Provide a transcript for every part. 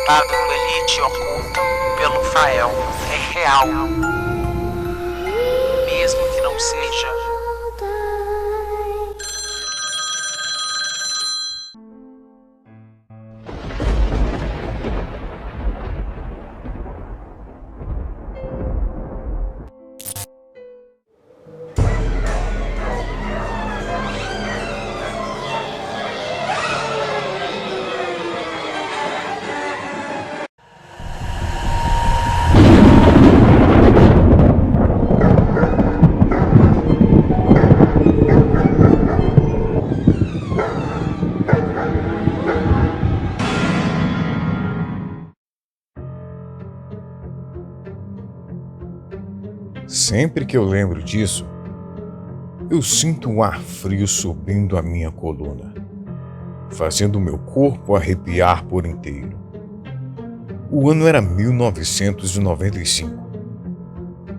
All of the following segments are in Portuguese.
A do elite oculta pelo Fael é real, mesmo que não seja. Sempre que eu lembro disso, eu sinto um ar frio subindo a minha coluna, fazendo meu corpo arrepiar por inteiro. O ano era 1995.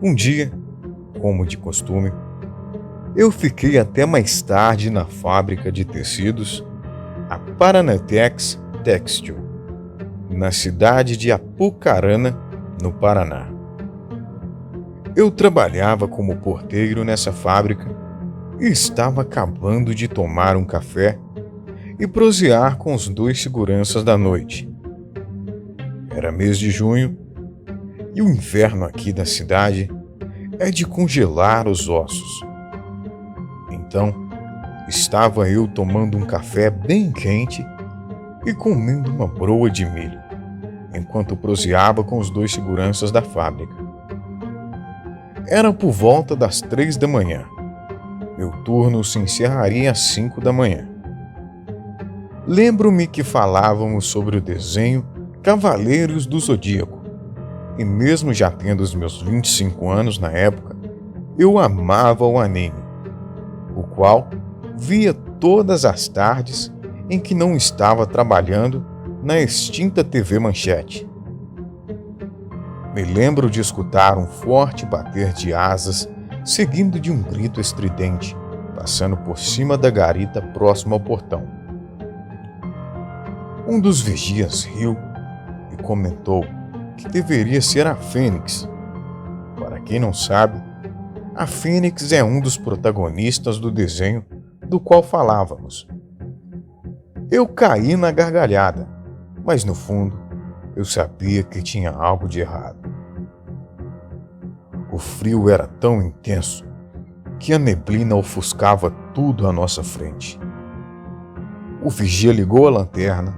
Um dia, como de costume, eu fiquei até mais tarde na fábrica de tecidos, a Paranatex Textil, na cidade de Apucarana, no Paraná. Eu trabalhava como porteiro nessa fábrica e estava acabando de tomar um café e prosear com os dois seguranças da noite. Era mês de junho e o inverno aqui da cidade é de congelar os ossos. Então, estava eu tomando um café bem quente e comendo uma broa de milho, enquanto proseava com os dois seguranças da fábrica. Era por volta das 3 da manhã. Meu turno se encerraria às 5 da manhã. Lembro-me que falávamos sobre o desenho Cavaleiros do Zodíaco, e mesmo já tendo os meus 25 anos na época, eu amava o anime, o qual via todas as tardes em que não estava trabalhando na extinta TV Manchete. Me lembro de escutar um forte bater de asas, seguido de um grito estridente, passando por cima da garita próxima ao portão. Um dos vigias riu e comentou que deveria ser a Fênix. Para quem não sabe, a Fênix é um dos protagonistas do desenho do qual falávamos. Eu caí na gargalhada, mas no fundo eu sabia que tinha algo de errado. O frio era tão intenso que a neblina ofuscava tudo à nossa frente. O vigia ligou a lanterna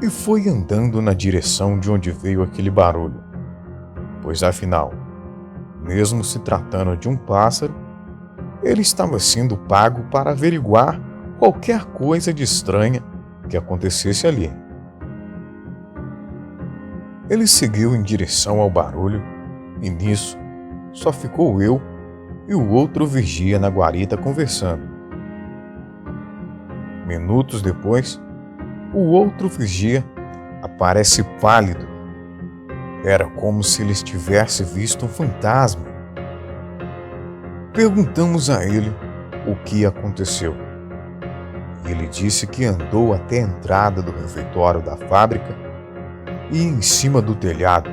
e foi andando na direção de onde veio aquele barulho, pois afinal, mesmo se tratando de um pássaro, ele estava sendo pago para averiguar qualquer coisa de estranha que acontecesse ali. Ele seguiu em direção ao barulho e nisso só ficou eu e o outro vigia na guarita conversando. Minutos depois, o outro vigia aparece pálido. Era como se ele tivesse visto um fantasma. Perguntamos a ele o que aconteceu. Ele disse que andou até a entrada do refeitório da fábrica e em cima do telhado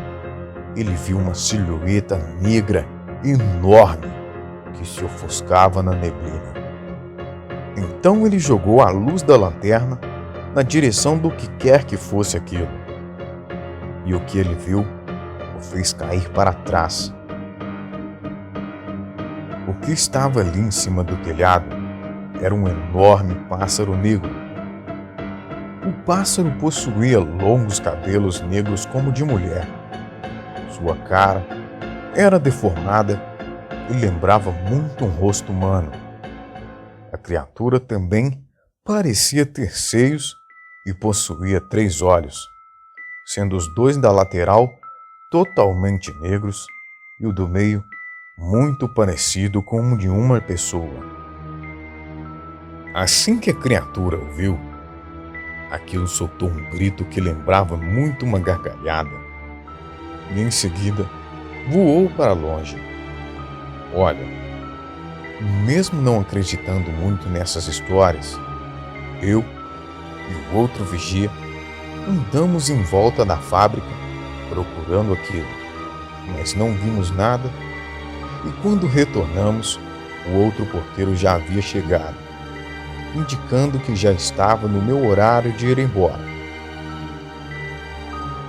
ele viu uma silhueta negra enorme que se ofuscava na neblina. Então ele jogou a luz da lanterna na direção do que quer que fosse aquilo. E o que ele viu o fez cair para trás. O que estava ali em cima do telhado era um enorme pássaro negro. O pássaro possuía longos cabelos negros como de mulher. Sua cara era deformada e lembrava muito um rosto humano. A criatura também parecia ter seios e possuía 3 olhos, sendo os 2 da lateral totalmente negros e o do meio muito parecido com o de uma pessoa. Assim que a criatura o viu, aquilo soltou um grito que lembrava muito uma gargalhada e em seguida voou para longe. Olha, mesmo não acreditando muito nessas histórias, eu e o outro vigia Andamos em volta da fábrica procurando aquilo, mas não vimos nada, e quando retornamos, o outro porteiro já havia chegado, indicando que já estava no meu horário de ir embora.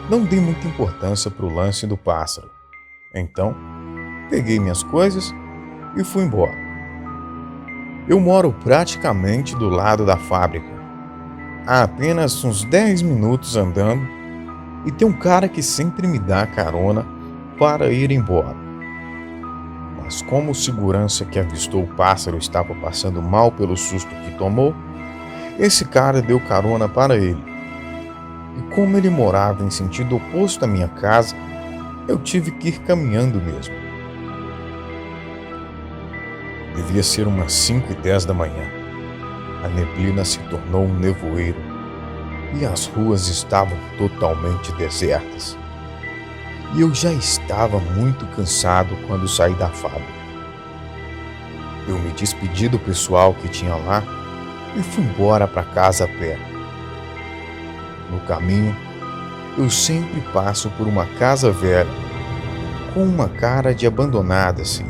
Não dei muita importância para o lance do pássaro, então peguei minhas coisas e fui embora. Eu moro praticamente do lado da fábrica, há apenas uns 10 minutos andando, e tem um cara que sempre me dá carona para ir embora. Mas como o segurança que avistou o pássaro estava passando mal pelo susto que tomou, esse cara deu carona para ele. E como ele morava em sentido oposto à minha casa, eu tive que ir caminhando mesmo. Devia ser umas 5h10 da manhã. A neblina se tornou um nevoeiro e as ruas estavam totalmente desertas. E eu já estava muito cansado quando saí da fábrica. Eu me despedi do pessoal que tinha lá e fui embora para casa a pé. No caminho, eu sempre passo por uma casa velha, com uma cara de abandonada assim,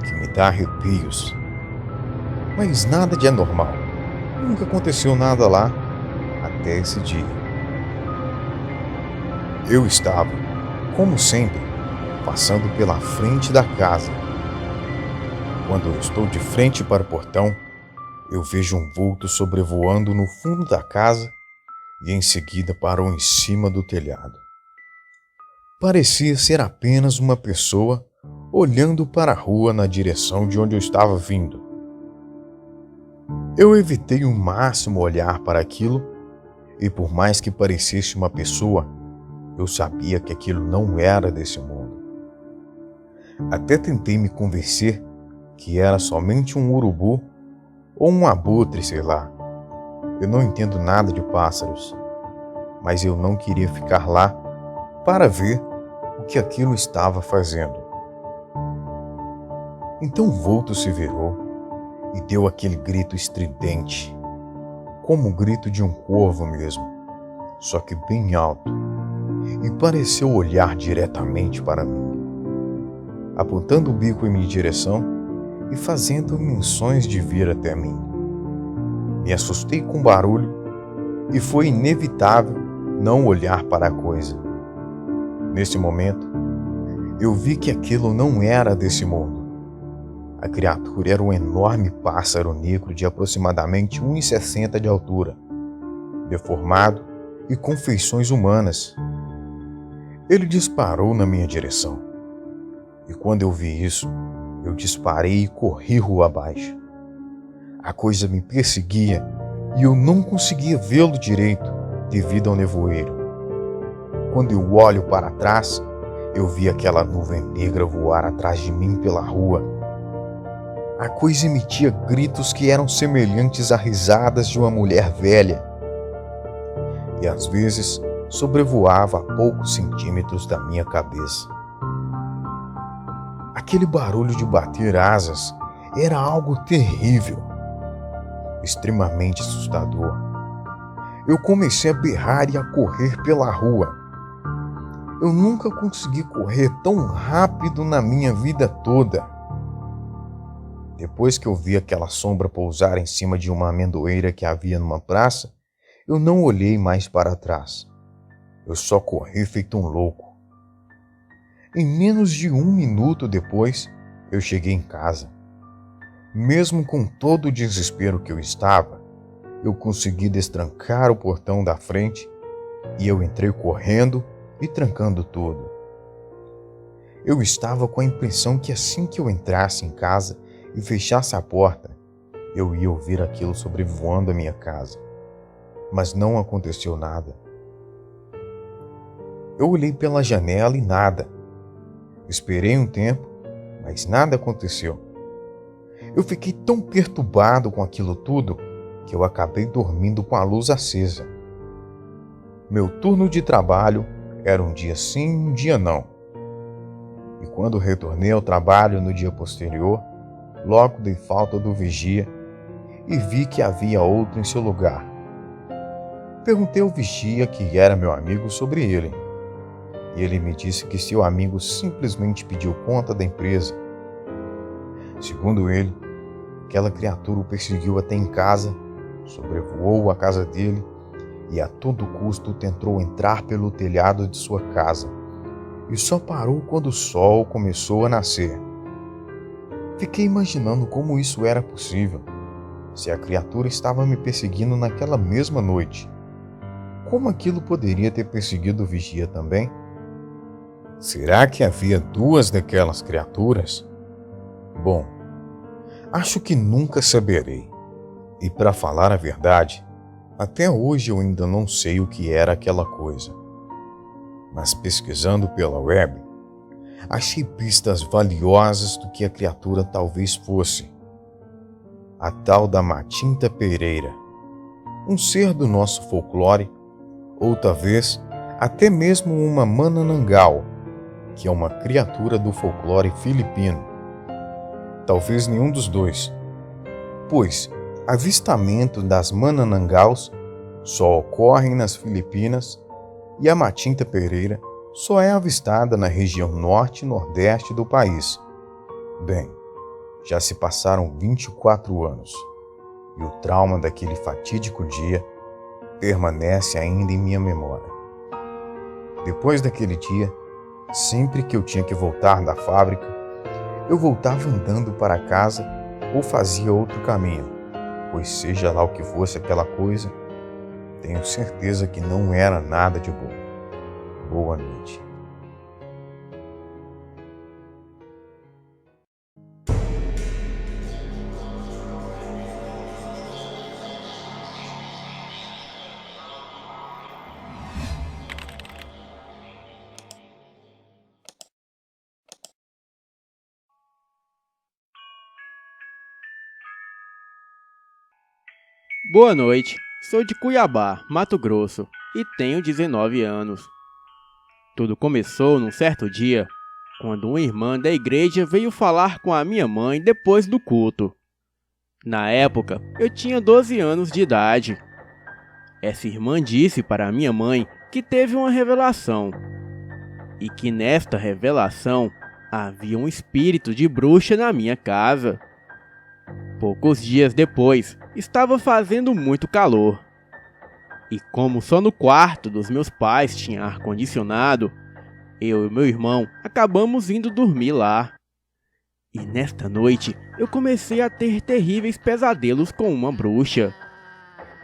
que me dá arrepios. Mas nada de anormal. Nunca aconteceu nada lá até esse dia. Eu estava, como sempre, passando pela frente da casa. Quando eu estou de frente para o portão, eu vejo um vulto sobrevoando no fundo da casa e em seguida parou em cima do telhado. Parecia ser apenas uma pessoa olhando para a rua na direção de onde eu estava vindo. Eu evitei o máximo olhar para aquilo e, por mais que parecesse uma pessoa, eu sabia que aquilo não era desse mundo. Até tentei me convencer que era somente um urubu ou um abutre, sei lá. Eu não entendo nada de pássaros, mas eu não queria ficar lá para ver o que aquilo estava fazendo. Então o vulto se virou e deu aquele grito estridente, como o grito de um corvo mesmo, só que bem alto, e pareceu olhar diretamente para mim, apontando o bico em minha direção e fazendo menções de vir até mim. Me assustei com o barulho e foi inevitável não olhar para a coisa. Nesse momento, eu vi que aquilo não era desse mundo. A criatura era um enorme pássaro negro de aproximadamente 1,60 de altura, deformado e com feições humanas. Ele disparou na minha direção. E quando eu vi isso, eu disparei e corri rua abaixo. A coisa me perseguia e eu não conseguia vê-lo direito devido ao nevoeiro. Quando eu olho para trás, eu vi aquela nuvem negra voar atrás de mim pela rua. A coisa emitia gritos que eram semelhantes a risadas de uma mulher velha. E às vezes sobrevoava a poucos centímetros da minha cabeça. Aquele barulho de bater asas era algo terrível, extremamente assustador. Eu comecei a berrar e a correr pela rua. Eu nunca consegui correr tão rápido na minha vida toda. Depois que eu vi aquela sombra pousar em cima de uma amendoeira que havia numa praça, eu não olhei mais para trás. Eu só corri feito um louco. Em menos de 1 minuto depois, eu cheguei em casa. Mesmo com todo o desespero que eu estava, eu consegui destrancar o portão da frente e eu entrei correndo e trancando tudo. Eu estava com a impressão que assim que eu entrasse em casa e fechasse a porta, eu ia ouvir aquilo sobrevoando a minha casa. Mas não aconteceu nada. Eu olhei pela janela e nada. Esperei um tempo, mas nada aconteceu. Eu fiquei tão perturbado com aquilo tudo que eu acabei dormindo com a luz acesa. Meu turno de trabalho era um dia sim, um dia não. E quando retornei ao trabalho no dia posterior, logo dei falta do vigia e vi que havia outro em seu lugar. Perguntei ao vigia, que era meu amigo, sobre ele. E ele me disse que seu amigo simplesmente pediu conta da empresa. Segundo ele, aquela criatura o perseguiu até em casa, sobrevoou a casa dele e a todo custo tentou entrar pelo telhado de sua casa e só parou quando o sol começou a nascer. Fiquei imaginando como isso era possível, se a criatura estava me perseguindo naquela mesma noite. Como aquilo poderia ter perseguido o vigia também? Será que havia duas daquelas criaturas? Bom, acho que nunca saberei. E para falar a verdade, até hoje eu ainda não sei o que era aquela coisa. Mas pesquisando pela web, achei pistas valiosas do que a criatura talvez fosse. A tal da Matinta Pereira, um ser do nosso folclore, ou talvez até mesmo uma Manananggal, que é uma criatura do folclore filipino. Talvez nenhum dos dois, pois avistamento das Manananggals só ocorrem nas Filipinas e a Matinta Pereira só é avistada na região norte e nordeste do país. Bem, já se passaram 24 anos e o trauma daquele fatídico dia permanece ainda em minha memória. Depois daquele dia, sempre que eu tinha que voltar da fábrica, eu voltava andando para casa ou fazia outro caminho, pois seja lá o que fosse aquela coisa, tenho certeza que não era nada de bom. Boa noite. Boa noite, sou de Cuiabá, Mato Grosso, e tenho 19 anos. Tudo começou num certo dia, quando uma irmã da igreja veio falar com a minha mãe depois do culto. Na época, eu tinha 12 anos de idade. Essa irmã disse para a minha mãe que teve uma revelação, e que nesta revelação havia um espírito de bruxa na minha casa. Poucos dias depois, estava fazendo muito calor. E como só no quarto dos meus pais tinha ar-condicionado, eu e meu irmão acabamos indo dormir lá. E nesta noite, eu comecei a ter terríveis pesadelos com uma bruxa.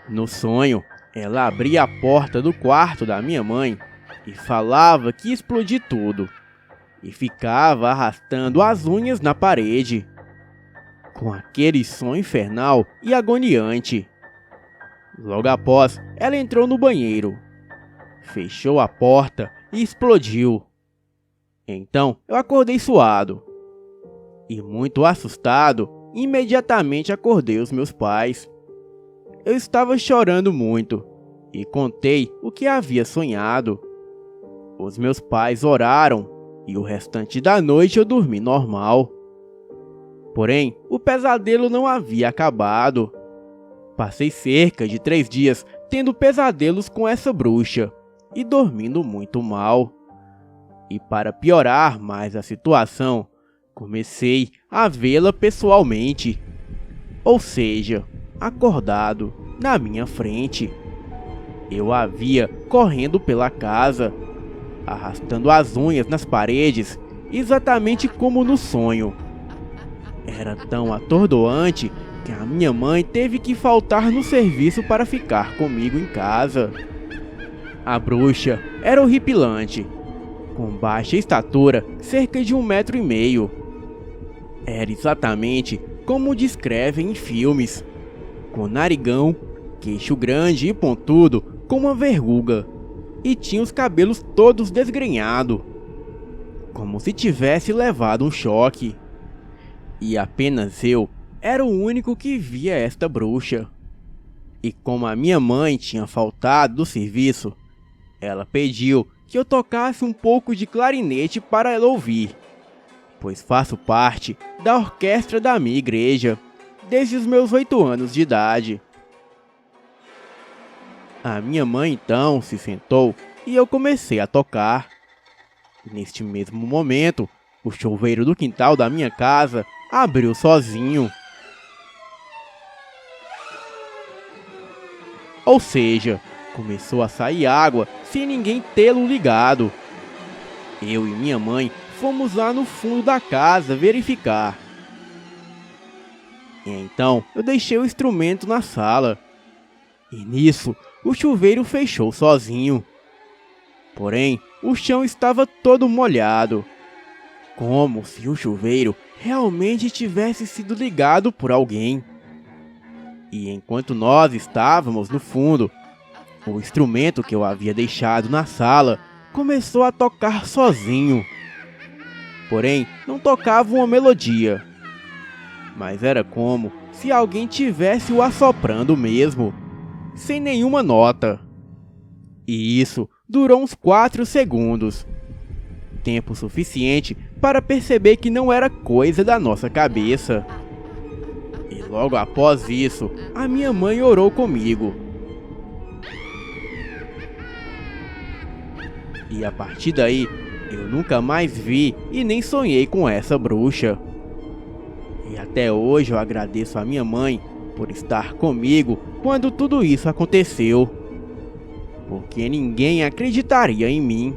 No sonho, ela abria a porta do quarto da minha mãe e falava que ia explodir tudo. E ficava arrastando as unhas na parede, com aquele som infernal e agoniante. Logo após, ela entrou no banheiro, fechou a porta e explodiu. Então, eu acordei suado. E muito assustado, imediatamente acordei os meus pais. Eu estava chorando muito e contei o que havia sonhado. Os meus pais oraram e o restante da noite eu dormi normal. Porém, o pesadelo não havia acabado. Passei cerca de 3 dias tendo pesadelos com essa bruxa e dormindo muito mal. E para piorar mais a situação, comecei a vê-la pessoalmente, ou seja, acordado na minha frente. Eu a via correndo pela casa, arrastando as unhas nas paredes, exatamente como no sonho. Era tão atordoante que a minha mãe teve que faltar no serviço para ficar comigo em casa. A bruxa era horripilante, com baixa estatura, cerca de 1,5 m. Era exatamente como descrevem em filmes, com narigão, queixo grande e pontudo como uma verruga, e tinha os cabelos todos desgrenhados, como se tivesse levado um choque. E apenas eu era o único que via esta bruxa. E como a minha mãe tinha faltado do serviço, ela pediu que eu tocasse um pouco de clarinete para ela ouvir, pois faço parte da orquestra da minha igreja desde os meus 8 anos de idade. A minha mãe então se sentou e eu comecei a tocar. Neste mesmo momento, o chuveiro do quintal da minha casa abriu sozinho. Ou seja, começou a sair água sem ninguém tê-lo ligado. Eu e minha mãe fomos lá no fundo da casa verificar. E então eu deixei o instrumento na sala. E nisso, o chuveiro fechou sozinho. Porém, o chão estava todo molhado. Como se o chuveiro realmente tivesse sido ligado por alguém. E enquanto nós estávamos no fundo, o instrumento que eu havia deixado na sala começou a tocar sozinho. Porém, não tocava uma melodia. Mas era como se alguém tivesse o assoprando mesmo, sem nenhuma nota. E isso durou uns 4 segundos. Tempo suficiente para perceber que não era coisa da nossa cabeça. E logo após isso, a minha mãe orou comigo. E a partir daí, eu nunca mais vi e nem sonhei com essa bruxa. E até hoje eu agradeço a minha mãe por estar comigo quando tudo isso aconteceu. Porque ninguém acreditaria em mim.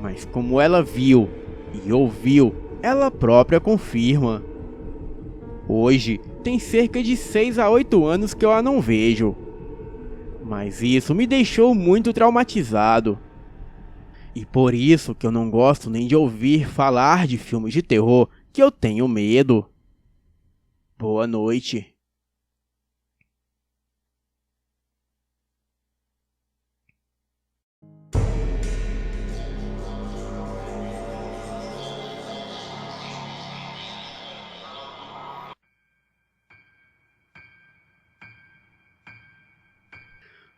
Mas como ela viu e ouviu, ela própria confirma. Hoje tem cerca de 6 a 8 anos que eu a não vejo. Mas isso me deixou muito traumatizado. E por isso que eu não gosto nem de ouvir falar de filmes de terror, que eu tenho medo. Boa noite.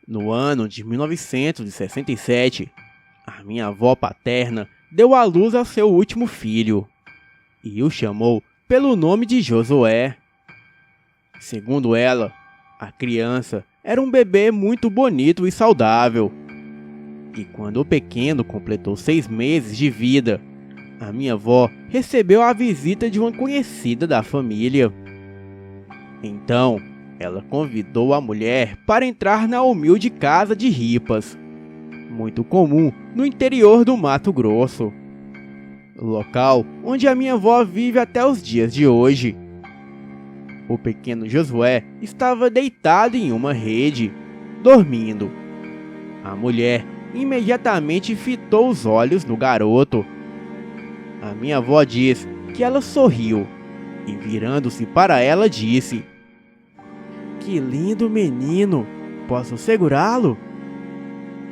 No ano de 1967, a minha avó paterna deu à luz ao seu último filho e o chamou pelo nome de Josué. Segundo ela, a criança era um bebê muito bonito e saudável. E quando o pequeno completou 6 meses de vida, a minha avó recebeu a visita de uma conhecida da família. Então, ela convidou a mulher para entrar na humilde casa de ripas, muito comum no interior do Mato Grosso, local onde a minha avó vive até os dias de hoje. O pequeno Josué estava deitado em uma rede, dormindo. A mulher imediatamente fitou os olhos no garoto. A minha avó diz que ela sorriu e, virando-se para ela, disse: "Que lindo menino! Posso segurá-lo?"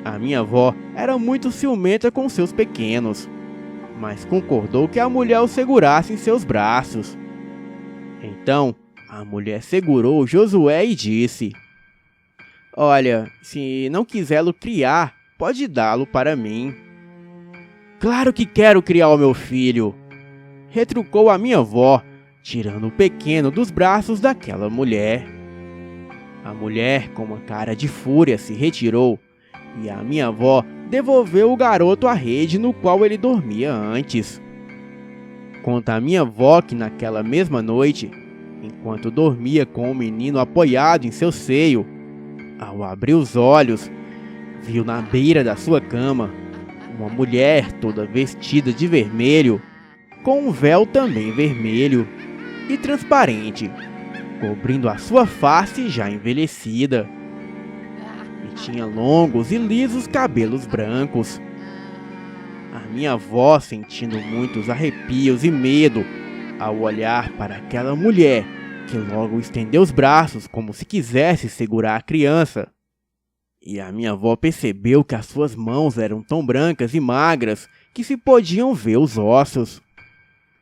A minha avó era muito ciumenta com seus pequenos, mas concordou que a mulher o segurasse em seus braços. Então, a mulher segurou Josué e disse: "Olha, se não quiser-lo criar, pode dá-lo para mim." "Claro que quero criar o meu filho!" retrucou a minha avó, tirando o pequeno dos braços daquela mulher. A mulher, com uma cara de fúria, se retirou e a minha avó devolveu o garoto à rede no qual ele dormia antes. Conta a minha avó que naquela mesma noite, enquanto dormia com o menino apoiado em seu seio, ao abrir os olhos, viu na beira da sua cama uma mulher toda vestida de vermelho, com um véu também vermelho e transparente, cobrindo a sua face já envelhecida. E tinha longos e lisos cabelos brancos. A minha avó, sentindo muitos arrepios e medo ao olhar para aquela mulher, que logo estendeu os braços como se quisesse segurar a criança. E a minha avó percebeu que as suas mãos eram tão brancas e magras que se podiam ver os ossos.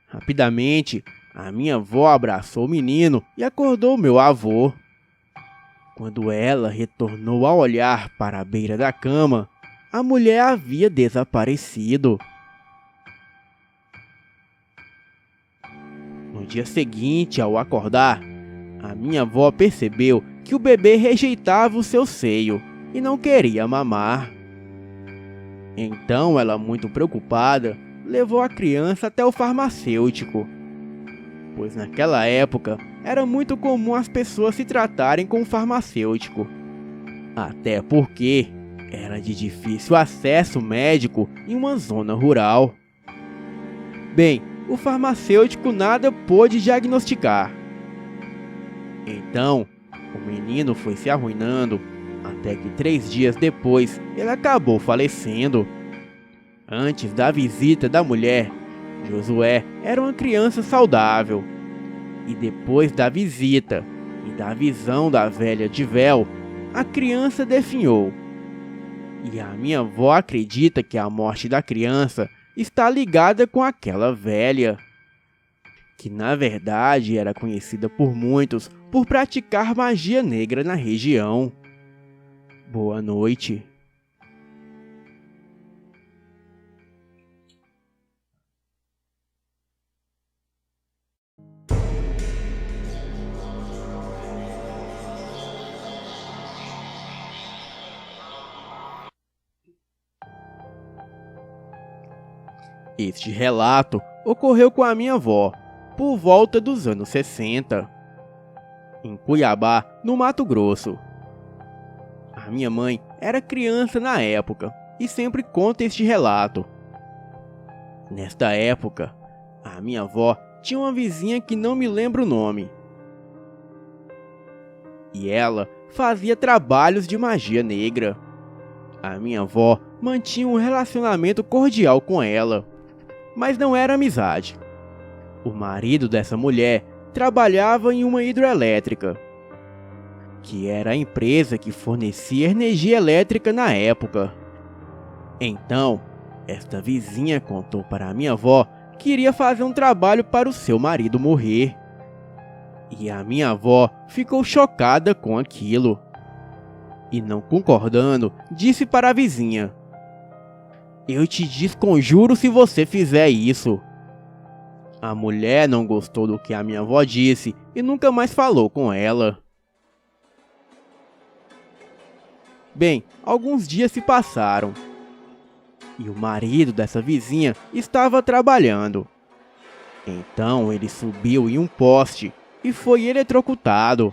Rapidamente, a minha avó abraçou o menino e acordou meu avô. Quando ela retornou a olhar para a beira da cama, a mulher havia desaparecido. No dia seguinte, ao acordar, a minha avó percebeu que o bebê rejeitava o seu seio e não queria mamar. Então ela, muito preocupada, levou a criança até o farmacêutico, pois naquela época era muito comum as pessoas se tratarem com o farmacêutico, até porque era de difícil acesso médico em uma zona rural. Bem, o farmacêutico nada pôde diagnosticar. Então, o menino foi se arruinando, até que 3 dias depois ele acabou falecendo. Antes da visita da mulher, Josué era uma criança saudável. E depois da visita e da visão da velha de véu, a criança definhou. E a minha avó acredita que a morte da criança está ligada com aquela velha, que na verdade era conhecida por muitos por praticar magia negra na região. Boa noite. Este relato ocorreu com a minha avó, por volta dos anos 60, em Cuiabá, no Mato Grosso. A minha mãe era criança na época e sempre conta este relato. Nesta época, a minha avó tinha uma vizinha que não me lembro o nome. E ela fazia trabalhos de magia negra. A minha avó mantinha um relacionamento cordial com ela, mas não era amizade. O marido dessa mulher trabalhava em uma hidrelétrica, que era a empresa que fornecia energia elétrica na época. Então, esta vizinha contou para a minha avó que iria fazer um trabalho para o seu marido morrer. E a minha avó ficou chocada com aquilo. E não concordando, disse para a vizinha: "Eu te desconjuro se você fizer isso." A mulher não gostou do que a minha avó disse e nunca mais falou com ela. Bem, alguns dias se passaram e o marido dessa vizinha estava trabalhando. Então ele subiu em um poste e foi eletrocutado.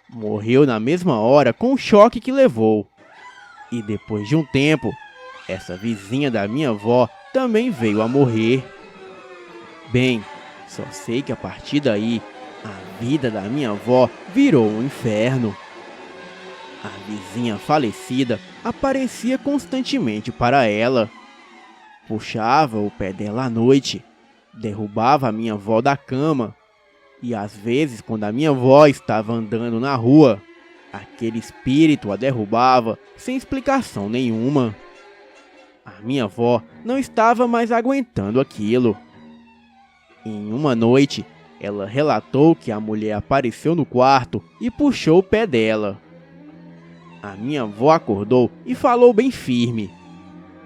Morreu na mesma hora com o choque que levou. E depois de um tempo, essa vizinha da minha avó também veio a morrer. Bem, só sei que a partir daí, a vida da minha avó virou um inferno. A vizinha falecida aparecia constantemente para ela. Puxava o pé dela à noite, derrubava a minha avó da cama. E às vezes, quando a minha avó estava andando na rua, aquele espírito a derrubava sem explicação nenhuma. A minha avó não estava mais aguentando aquilo. Em uma noite, ela relatou que a mulher apareceu no quarto e puxou o pé dela. A minha avó acordou e falou bem firme: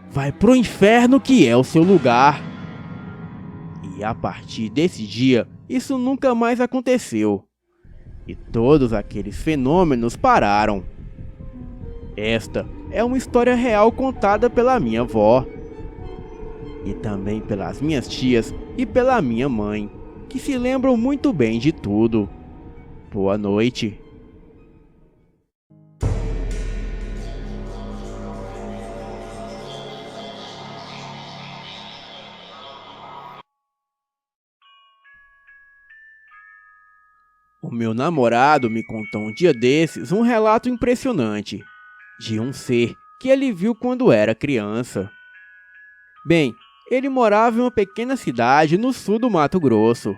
"Vai pro inferno que é o seu lugar." E a partir desse dia, isso nunca mais aconteceu. E todos aqueles fenômenos pararam. Esta é uma história real contada pela minha avó. E também pelas minhas tias e pela minha mãe, que se lembram muito bem de tudo. Boa noite. O meu namorado me contou um dia desses um relato impressionante de um ser que ele viu quando era criança. Bem, ele morava em uma pequena cidade no sul do Mato Grosso.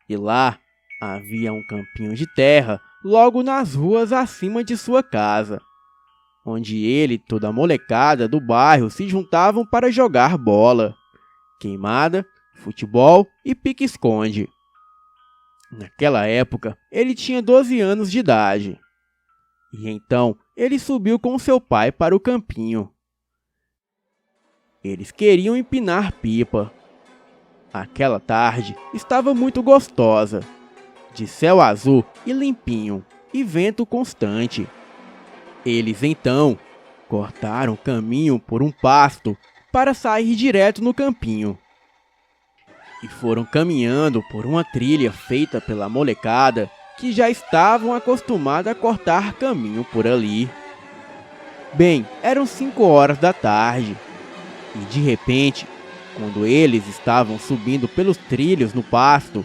E lá havia um campinho de terra logo nas ruas acima de sua casa, onde ele e toda a molecada do bairro se juntavam para jogar bola, queimada, futebol e pique-esconde. Naquela época, ele tinha 12 anos de idade. E então, ele subiu com seu pai para o campinho. Eles queriam empinar pipa. Aquela tarde estava muito gostosa, de céu azul e limpinho, e vento constante. Eles então cortaram caminho por um pasto para sair direto no campinho. E foram caminhando por uma trilha feita pela molecada que já estavam acostumada a cortar caminho por ali. Bem, eram 5 horas da tarde e de repente, quando eles estavam subindo pelos trilhos no pasto,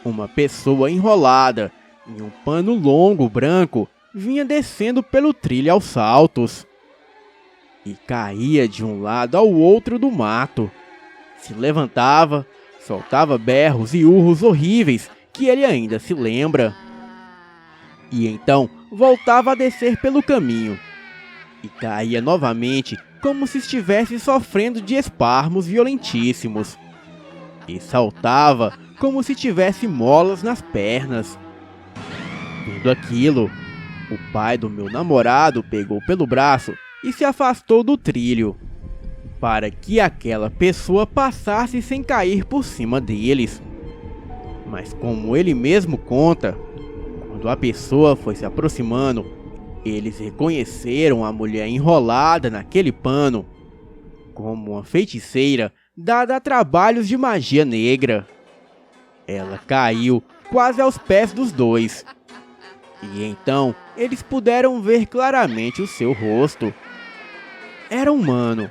uma pessoa enrolada em um pano longo branco vinha descendo pelo trilho aos saltos e caía de um lado ao outro do mato. Se levantava, soltava berros e urros horríveis que ele ainda se lembra. E então voltava a descer pelo caminho e caía novamente como se estivesse sofrendo de espasmos violentíssimos. E saltava como se tivesse molas nas pernas. Vendo aquilo, o pai do meu namorado pegou pelo braço e se afastou do trilho, para que aquela pessoa passasse sem cair por cima deles. Mas como ele mesmo conta, quando a pessoa foi se aproximando, eles reconheceram a mulher enrolada naquele pano como uma feiticeira dada a trabalhos de magia negra. Ela caiu quase aos pés dos dois, e então eles puderam ver claramente o seu rosto. Era humano,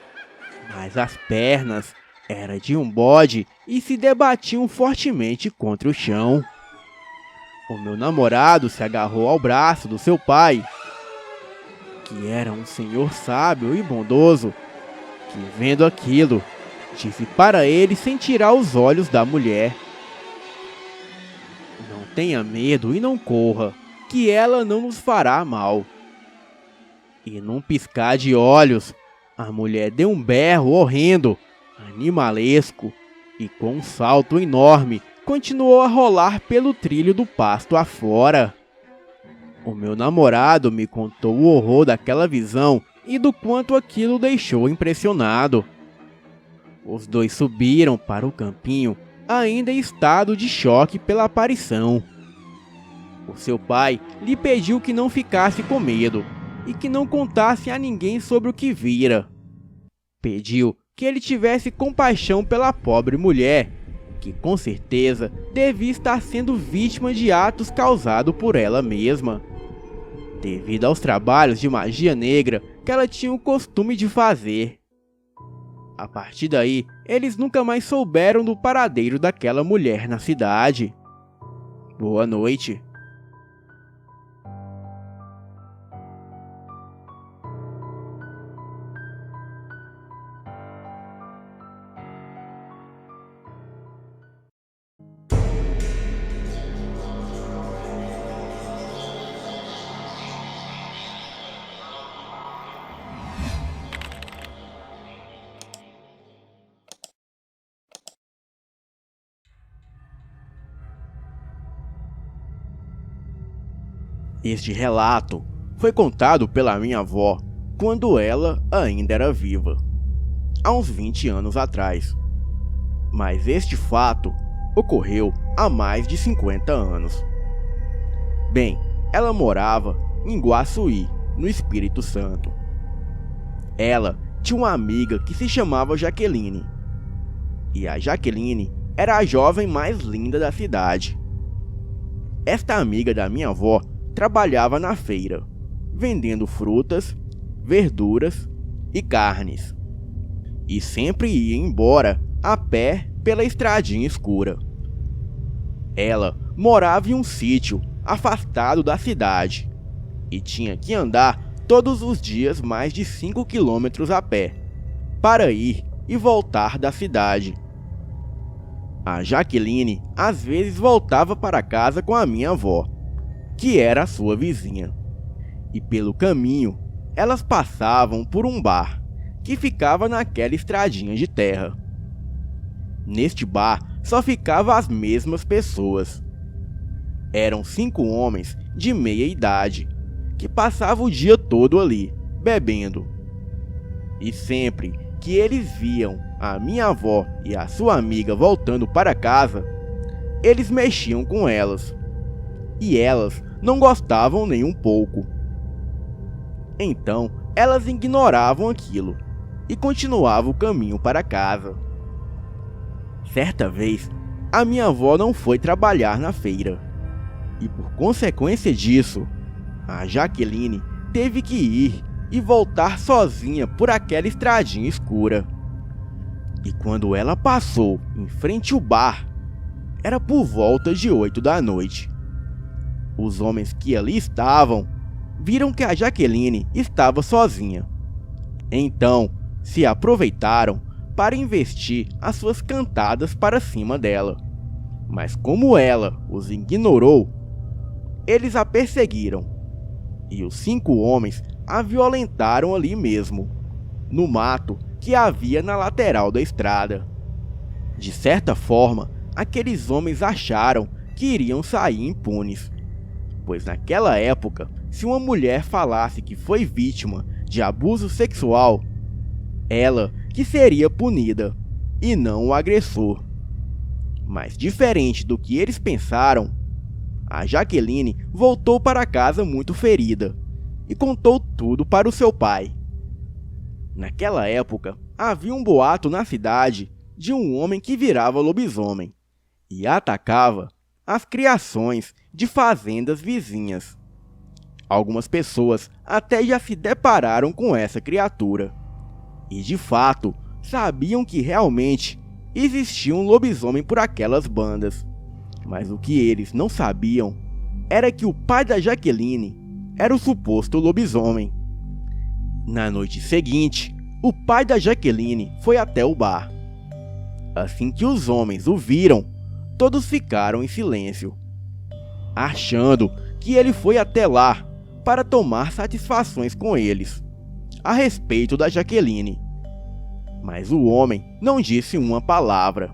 mas as pernas eram de um bode e se debatiam fortemente contra o chão. O meu namorado se agarrou ao braço do seu pai, que era um senhor sábio e bondoso, que vendo aquilo, disse para ele sem tirar os olhos da mulher: "Não tenha medo e não corra, que ela não nos fará mal." E num piscar de olhos, a mulher deu um berro horrendo, animalesco, e com um salto enorme, continuou a rolar pelo trilho do pasto afora. O meu namorado me contou o horror daquela visão e do quanto aquilo o deixou impressionado. Os dois subiram para o campinho, ainda em estado de choque pela aparição. O seu pai lhe pediu que não ficasse com medo e que não contasse a ninguém sobre o que vira. Pediu que ele tivesse compaixão pela pobre mulher, que com certeza devia estar sendo vítima de atos causados por ela mesma, devido aos trabalhos de magia negra que ela tinha o costume de fazer. A partir daí, eles nunca mais souberam do paradeiro daquela mulher na cidade. Boa noite. Este relato foi contado pela minha avó quando ela ainda era viva, há uns 20 anos atrás. Mas este fato ocorreu há mais de 50 anos. Bem, ela morava em Guaçuí, no Espírito Santo. Ela tinha uma amiga que se chamava Jaqueline. E a Jaqueline era a jovem mais linda da cidade. Esta amiga da minha avó trabalhava na feira, vendendo frutas, verduras e carnes. E sempre ia embora a pé pela estradinha escura. Ela morava em um sítio afastado da cidade e tinha que andar todos os dias mais de 5 quilômetros a pé para ir e voltar da cidade. A Jaqueline às vezes voltava para casa com a minha avó, que era a sua vizinha, e pelo caminho elas passavam por um bar que ficava naquela estradinha de terra. Neste bar só ficavam as mesmas pessoas. Eram 5 homens de meia idade que passavam o dia todo ali, bebendo. E sempre que eles viam a minha avó e a sua amiga voltando para casa, eles mexiam com elas. E elas não gostavam nem um pouco. Então, elas ignoravam aquilo e continuavam o caminho para casa. Certa vez, a minha avó não foi trabalhar na feira, e por consequência disso, a Jaqueline teve que ir e voltar sozinha por aquela estradinha escura. E quando ela passou em frente ao bar, era por volta de 8 da noite. Os homens que ali estavam viram que a Jaqueline estava sozinha. Então, se aproveitaram para investir as suas cantadas para cima dela. Mas como ela os ignorou, eles a perseguiram. E os 5 homens a violentaram ali mesmo, no mato que havia na lateral da estrada. De certa forma, aqueles homens acharam que iriam sair impunes, pois naquela época, se uma mulher falasse que foi vítima de abuso sexual, ela que seria punida, e não o agressor. Mas diferente do que eles pensaram, a Jaqueline voltou para casa muito ferida e contou tudo para o seu pai. Naquela época, havia um boato na cidade de um homem que virava lobisomem e atacava as criações de fazendas vizinhas. Algumas pessoas até já se depararam com essa criatura e, de fato, sabiam que realmente existia um lobisomem por aquelas bandas. Mas o que eles não sabiam era que o pai da Jaqueline era o suposto lobisomem. Na noite seguinte, o pai da Jaqueline foi até o bar. Assim que os homens o viram, todos ficaram em silêncio, achando que ele foi até lá para tomar satisfações com eles a respeito da Jaqueline. Mas o homem não disse uma palavra,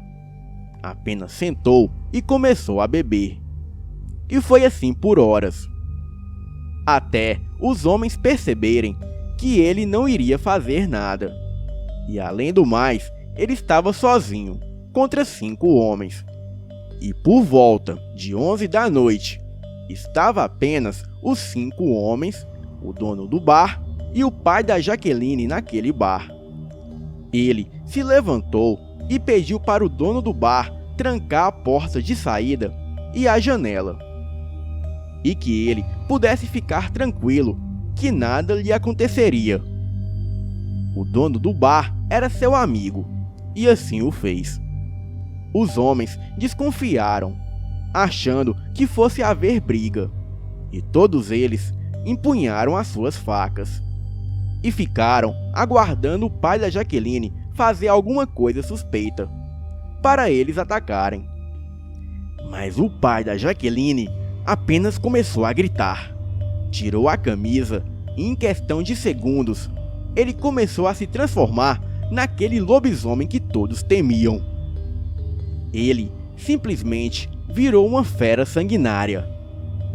apenas sentou e começou a beber. E foi assim por horas, até os homens perceberem que ele não iria fazer nada. E além do mais, ele estava sozinho, contra 5 homens. E por volta de 11 da noite, estava apenas os 5 homens, o dono do bar e o pai da Jaqueline naquele bar. Ele se levantou e pediu para o dono do bar trancar a porta de saída e a janela, e que ele pudesse ficar tranquilo, que nada lhe aconteceria. O dono do bar era seu amigo, e assim o fez. Os homens desconfiaram, achando que fosse haver briga, e todos eles empunharam as suas facas e ficaram aguardando o pai da Jaqueline fazer alguma coisa suspeita para eles atacarem. Mas o pai da Jaqueline apenas começou a gritar, tirou a camisa e em questão de segundos ele começou a se transformar naquele lobisomem que todos temiam. Ele simplesmente virou uma fera sanguinária.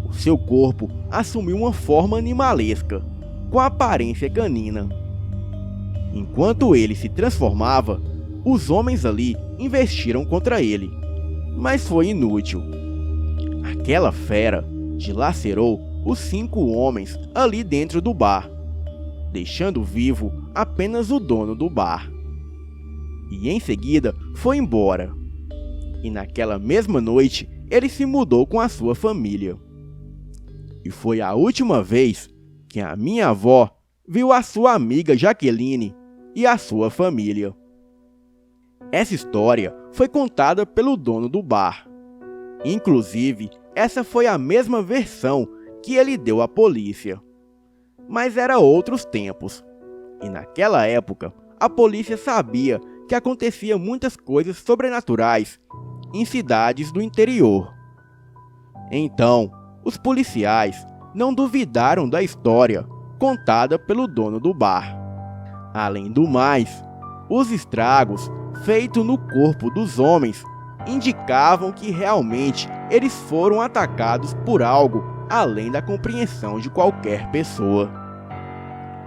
O seu corpo assumiu uma forma animalesca, com aparência canina. Enquanto ele se transformava, os homens ali investiram contra ele, mas foi inútil. Aquela fera dilacerou os 5 homens ali dentro do bar, deixando vivo apenas o dono do bar. E em seguida foi embora. E naquela mesma noite ele se mudou com a sua família. E foi a última vez que a minha avó viu a sua amiga Jaqueline e a sua família. Essa história foi contada pelo dono do bar. Inclusive, essa foi a mesma versão que ele deu à polícia. Mas era outros tempos. E naquela época, a polícia sabia que acontecia muitas coisas sobrenaturais em cidades do interior. Então, os policiais não duvidaram da história contada pelo dono do bar. Além do mais, os estragos feitos no corpo dos homens indicavam que realmente eles foram atacados por algo além da compreensão de qualquer pessoa.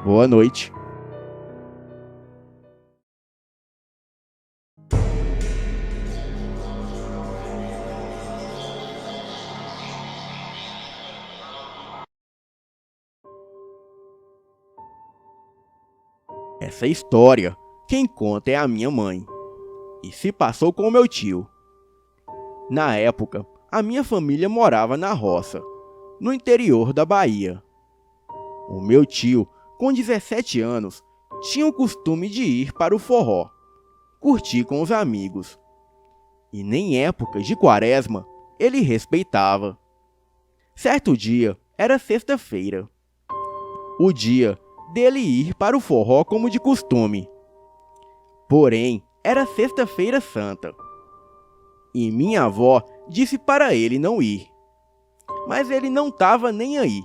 Boa noite. Essa história, quem conta é a minha mãe, e se passou com o meu tio. Na época, a minha família morava na roça, no interior da Bahia. O meu tio, com 17 anos, tinha o costume de ir para o forró, curtir com os amigos. E nem épocas de quaresma ele respeitava. Certo dia, era sexta-feira. O dia dele ir para o forró como de costume. Porém, era sexta-feira santa. E minha avó disse para ele não ir. Mas ele não estava nem aí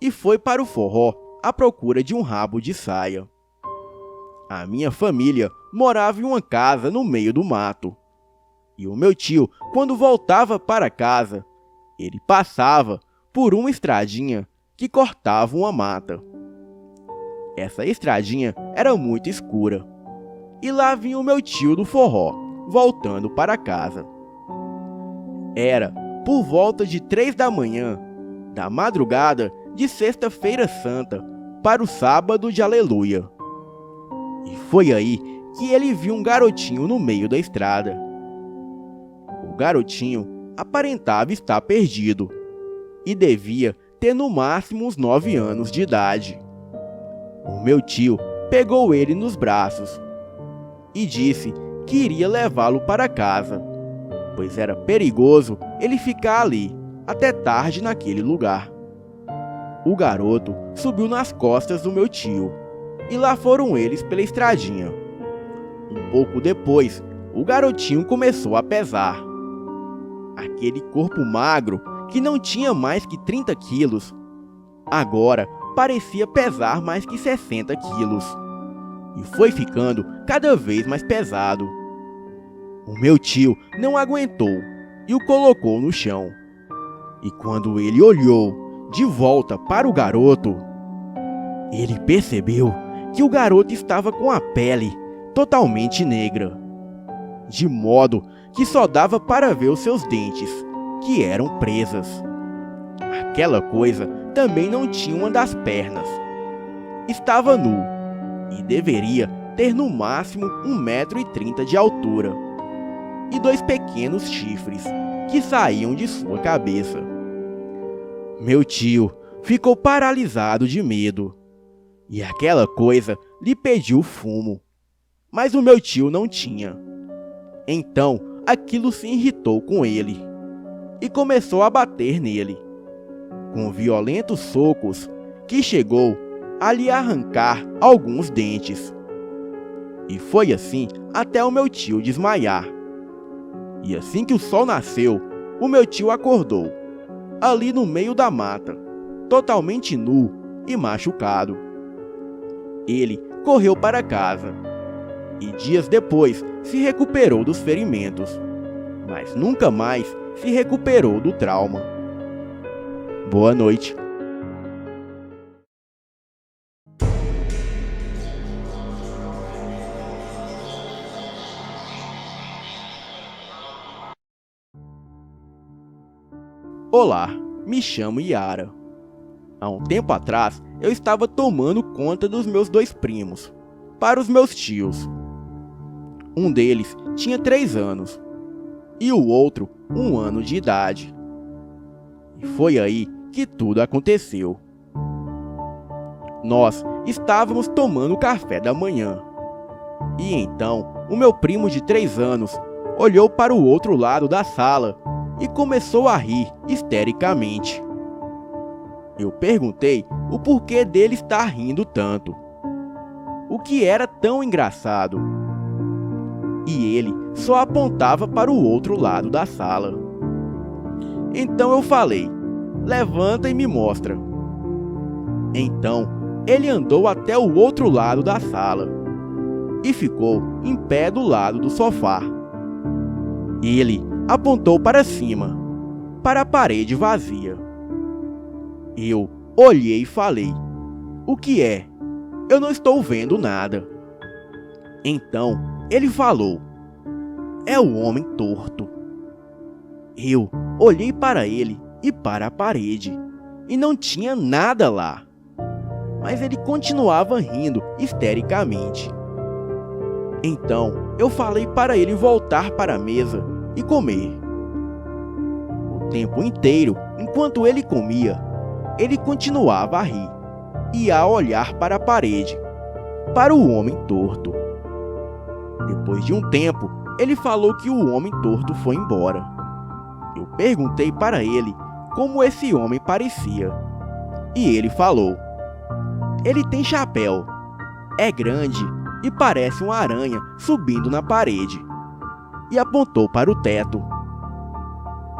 e foi para o forró à procura de um rabo de saia. A minha família morava em uma casa no meio do mato. E o meu tio, quando voltava para casa, ele passava por uma estradinha que cortava uma mata. Essa estradinha era muito escura. E lá vinha o meu tio do forró, voltando para casa. Era por volta de 3 da manhã, da madrugada de sexta-feira santa para o sábado de aleluia. E foi aí que ele viu um garotinho no meio da estrada. O garotinho aparentava estar perdido e devia ter no máximo uns 9 anos de idade. O meu tio pegou ele nos braços e disse que iria levá-lo para casa, pois era perigoso ele ficar ali até tarde naquele lugar. O garoto subiu nas costas do meu tio e lá foram eles pela estradinha. Um pouco depois, o garotinho começou a pesar. Aquele corpo magro, que não tinha mais que 30 quilos, agora parecia pesar mais que 60 quilos. E foi ficando cada vez mais pesado. O meu tio não aguentou e o colocou no chão. E quando ele olhou de volta para o garoto, ele percebeu que o garoto estava com a pele totalmente negra, de modo que só dava para ver os seus dentes, que eram presas. Aquela coisa também não tinha uma das pernas. Estava nu e deveria ter no máximo 1,30 m de altura e 2 pequenos chifres que saíam de sua cabeça. Meu tio ficou paralisado de medo e aquela coisa lhe pediu fumo, mas o meu tio não tinha. Então aquilo se irritou com ele e começou a bater nele, com violentos socos que chegou a lhe arrancar alguns dentes. E foi assim até o meu tio desmaiar. E assim que o sol nasceu, o meu tio acordou, ali no meio da mata, totalmente nu e machucado. Ele correu para casa e dias depois se recuperou dos ferimentos, mas nunca mais se recuperou do trauma. Boa noite. Olá, me chamo Yara. Há um tempo atrás, eu estava tomando conta dos meus 2 primos, para os meus tios. Um deles tinha 3 anos, e o outro 1 ano de idade. E foi aí que tudo aconteceu. Nós estávamos tomando café da manhã, e então o meu primo de 3 anos olhou para o outro lado da sala e começou a rir histericamente. Eu perguntei o porquê dele estar rindo tanto. O que era tão engraçado? E ele só apontava para o outro lado da sala. Então eu falei: levanta e me mostra. Então ele andou até o outro lado da sala e ficou em pé do lado do sofá. Ele apontou para cima, para a parede vazia. Eu olhei e falei: o que é? Eu não estou vendo nada. Então ele falou: é o homem torto. Eu olhei para ele e para a parede, e não tinha nada lá. mas ele continuava rindo histericamente. Então eu falei para ele voltar para a mesa e comer. O tempo inteiro, enquanto ele comia, ele continuava a rir e a olhar para a parede, para o homem torto. Depois de um tempo, ele falou que o homem torto foi embora. Eu perguntei para ele como esse homem parecia, e ele falou: ele tem chapéu, é grande e parece uma aranha subindo na parede, e apontou para o teto.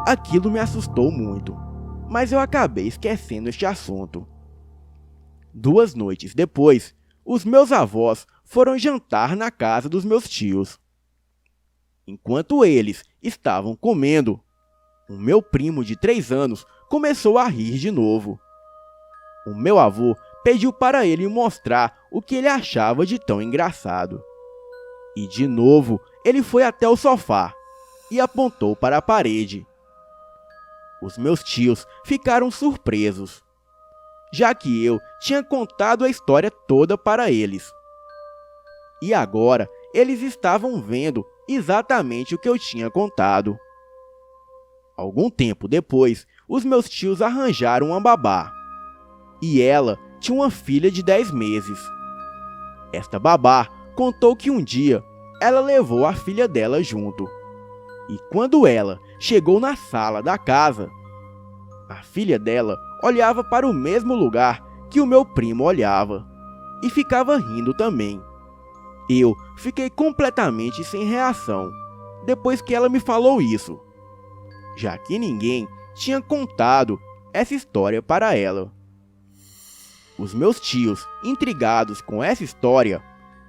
Aquilo me assustou muito, mas eu acabei esquecendo este assunto. 2 noites depois, os meus avós foram jantar na casa dos meus tios. Enquanto eles estavam comendo, o meu primo de 3 anos começou a rir de novo. O meu avô pediu para ele mostrar o que ele achava de tão engraçado. E de novo ele foi até o sofá e apontou para a parede. Os meus tios ficaram surpresos, já que eu tinha contado a história toda para eles. E agora eles estavam vendo exatamente o que eu tinha contado. Algum tempo depois, os meus tios arranjaram uma babá. E ela tinha uma filha de 10 meses. Esta babá contou que um dia ela levou a filha dela junto. E quando ela chegou na sala da casa, a filha dela olhava para o mesmo lugar que o meu primo olhava e ficava rindo também. Eu fiquei completamente sem reação depois que ela me falou isso, já que ninguém tinha contado essa história para ela. Os meus tios, intrigados com essa história,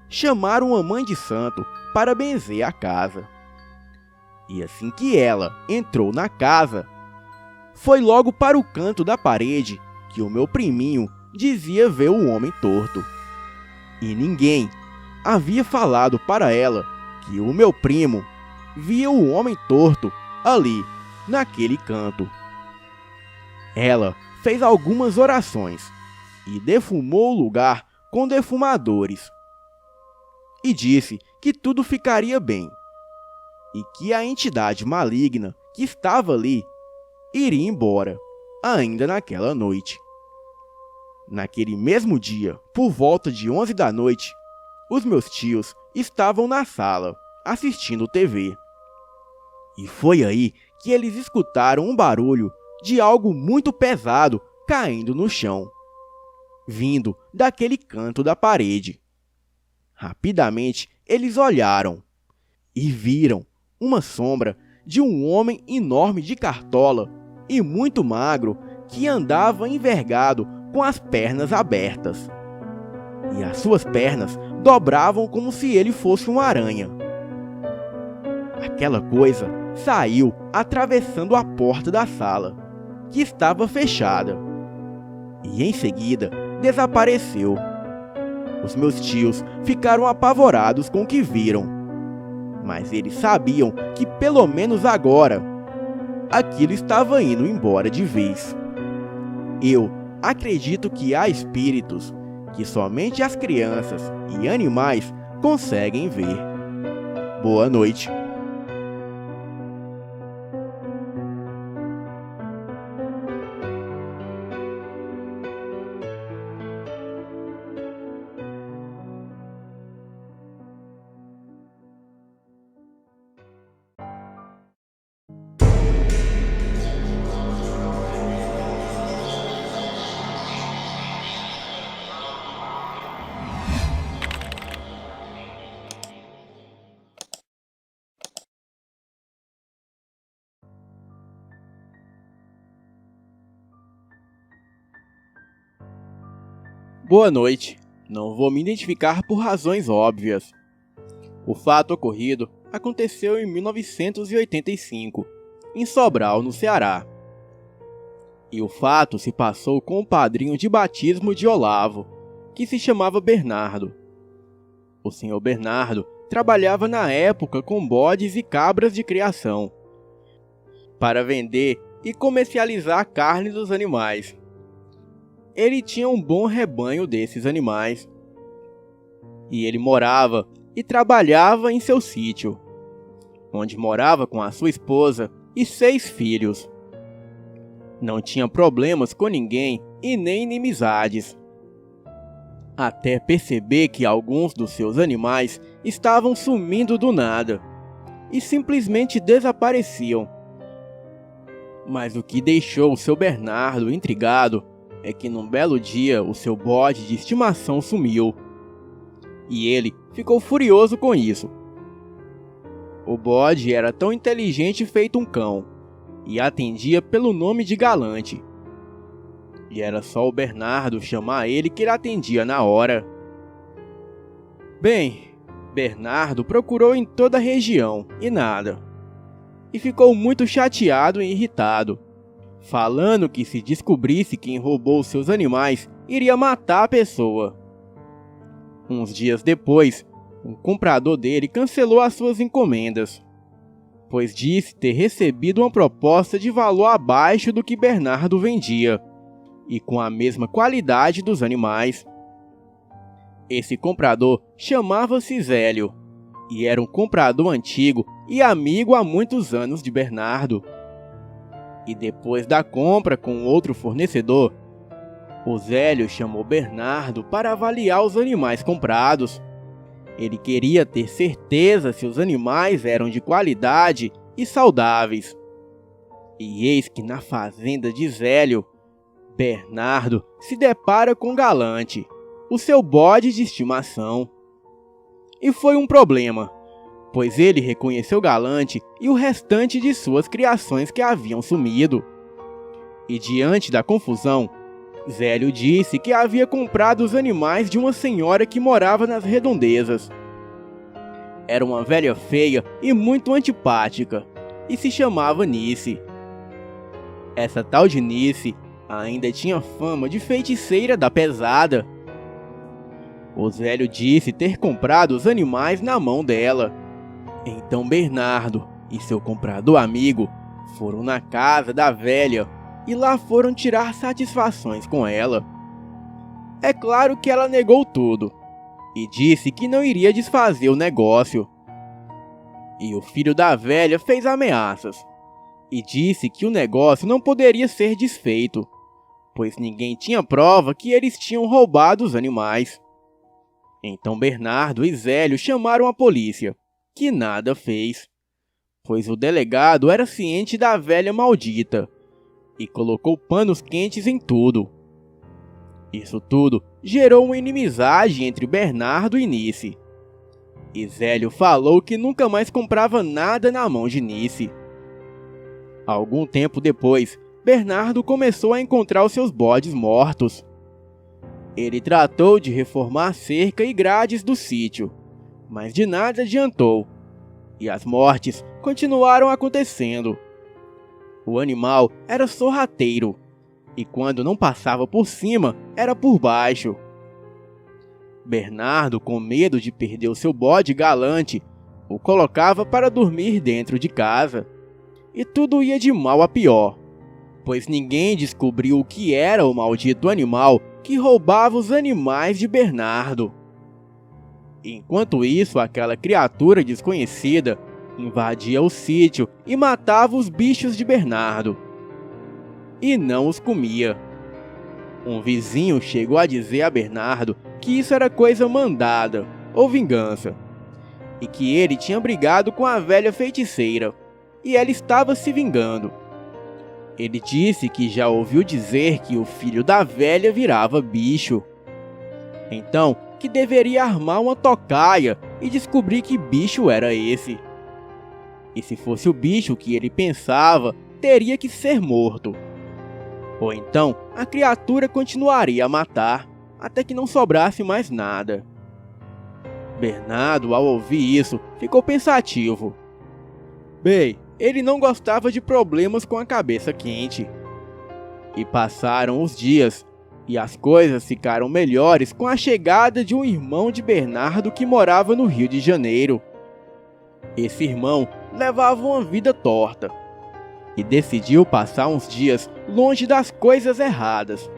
chamaram a mãe de santo para benzer a casa. E assim que ela entrou na casa, foi logo para o canto da parede que o meu priminho dizia ver o homem torto. E ninguém havia falado para ela que o meu primo via o homem torto ali, naquele canto. Ela fez algumas orações e defumou o lugar com defumadores. E disse que tudo ficaria bem, e que a entidade maligna que estava ali iria embora, ainda naquela noite. Naquele mesmo dia, por volta de 11 da noite, os meus tios estavam na sala, assistindo TV. E foi aí que eles escutaram um barulho de algo muito pesado caindo no chão, vindo daquele canto da parede. Rapidamente, eles olharam e viram uma sombra de um homem enorme de cartola e muito magro que andava envergado com as pernas abertas. E as suas pernas dobravam como se ele fosse uma aranha. Aquela coisa saiu atravessando a porta da sala, que estava fechada, e em seguida desapareceu. Os meus tios ficaram apavorados com o que viram, mas eles sabiam que pelo menos agora aquilo estava indo embora de vez. Eu acredito que há espíritos que somente as crianças e animais conseguem ver. Boa noite. Boa noite. Não vou me identificar por razões óbvias. O fato ocorrido aconteceu em 1985, em Sobral, no Ceará. E o fato se passou com o padrinho de batismo de Olavo, que se chamava Bernardo. O senhor Bernardo trabalhava na época com bodes e cabras de criação, para vender e comercializar a carne dos animais. ele tinha um bom rebanho desses animais. E ele morava e trabalhava em seu sítio, onde morava com a sua esposa e 6 filhos. Não tinha problemas com ninguém e nem inimizades. Até perceber que alguns dos seus animais estavam sumindo do nada e simplesmente desapareciam. Mas o que deixou o seu Bernardo intrigado é que num belo dia o seu bode de estimação sumiu. E ele ficou furioso com isso. O bode era tão inteligente feito um cão e atendia pelo nome de Galante. E era só o Bernardo chamar ele que ele atendia na hora. Bem, Bernardo procurou em toda a região e nada. E ficou muito chateado e irritado, falando que se descobrisse quem roubou seus animais, iria matar a pessoa. Uns dias depois, um comprador dele cancelou as suas encomendas, pois disse ter recebido uma proposta de valor abaixo do que Bernardo vendia, e com a mesma qualidade dos animais. Esse comprador chamava-se Zélio, e era um comprador antigo e amigo há muitos anos de Bernardo. E depois da compra com outro fornecedor, o Zélio chamou Bernardo para avaliar os animais comprados. Ele queria ter certeza se os animais eram de qualidade e saudáveis. E eis que na fazenda de Zélio, Bernardo se depara com Galante, o seu bode de estimação. E foi um problema, pois ele reconheceu Galante e o restante de suas criações que haviam sumido. E diante da confusão, Zélio disse que havia comprado os animais de uma senhora que morava nas redondezas. Era uma velha feia e muito antipática, e se chamava Nice. Essa tal de Nice ainda tinha fama de feiticeira da pesada. O Zélio disse ter comprado os animais na mão dela. Então Bernardo e seu comprador amigo foram na casa da velha e lá foram tirar satisfações com ela. É claro que ela negou tudo e disse que não iria desfazer o negócio. E o filho da velha fez ameaças e disse que o negócio não poderia ser desfeito, pois ninguém tinha prova que eles tinham roubado os animais. Então Bernardo e Zélio chamaram a polícia, que nada fez, pois o delegado era ciente da velha maldita e colocou panos quentes em tudo. Isso tudo gerou uma inimizade entre Bernardo e Nice. E Zélio falou que nunca mais comprava nada na mão de Nice. Algum tempo depois, Bernardo começou a encontrar os seus bodes mortos. Ele tratou de reformar cerca e grades do sítio, mas de nada adiantou, e as mortes continuaram acontecendo. O animal era sorrateiro, e quando não passava por cima, era por baixo. Bernardo, com medo de perder o seu bode Galante, o colocava para dormir dentro de casa. E tudo ia de mal a pior, pois ninguém descobriu o que era o maldito animal que roubava os animais de Bernardo. Enquanto isso, aquela criatura desconhecida invadia o sítio e matava os bichos de Bernardo. E não os comia. Um vizinho chegou a dizer a Bernardo que isso era coisa mandada, ou vingança, e que ele tinha brigado com a velha feiticeira, e ela estava se vingando. Ele disse que já ouviu dizer que o filho da velha virava bicho. Então, que deveria armar uma tocaia e descobrir que bicho era esse. E se fosse o bicho que ele pensava, teria que ser morto. Ou então, a criatura continuaria a matar, até que não sobrasse mais nada. Bernardo, ao ouvir isso, ficou pensativo. Bem, ele não gostava de problemas com a cabeça quente. E passaram os dias, e as coisas ficaram melhores com a chegada de um irmão de Bernardo que morava no Rio de Janeiro. Esse irmão levava uma vida torta, e decidiu passar uns dias longe das coisas erradas.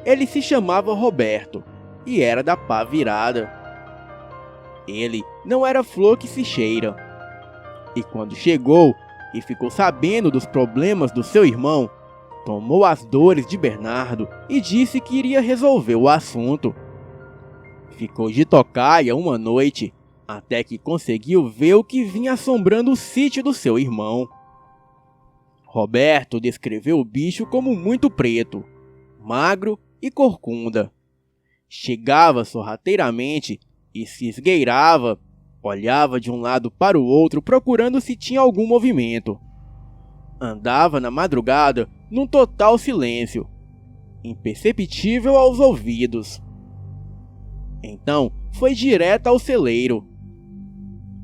Ele se chamava Roberto e era da pá virada. Ele não era flor que se cheira. E quando chegou e ficou sabendo dos problemas do seu irmão, tomou as dores de Bernardo e disse que iria resolver o assunto. Ficou de tocaia uma noite, até que conseguiu ver o que vinha assombrando o sítio do seu irmão. Roberto descreveu o bicho como muito preto, magro e corcunda. Chegava sorrateiramente e se esgueirava, olhava de um lado para o outro procurando se tinha algum movimento. Andava na madrugada num total silêncio, imperceptível aos ouvidos. Então foi direto ao celeiro.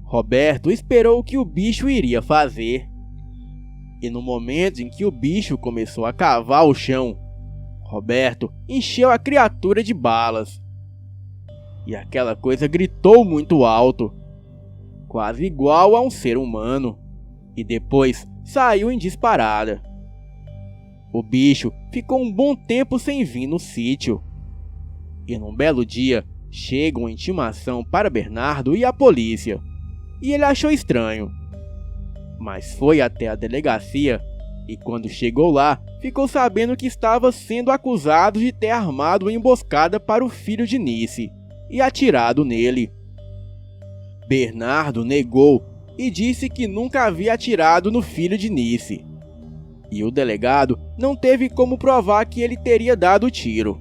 Roberto esperou o que o bicho iria fazer. E no momento em que o bicho começou a cavar o chão, Roberto encheu a criatura de balas. E aquela coisa gritou muito alto, quase igual a um ser humano, e depois saiu em disparada. O bicho ficou um bom tempo sem vir no sítio. E num belo dia, chega uma intimação para Bernardo e a polícia. E ele achou estranho. Mas foi até a delegacia e quando chegou lá, ficou sabendo que estava sendo acusado de ter armado uma emboscada para o filho de Nice e atirado nele. Bernardo negou e disse que nunca havia atirado no filho de Nice. E o delegado não teve como provar que ele teria dado o tiro.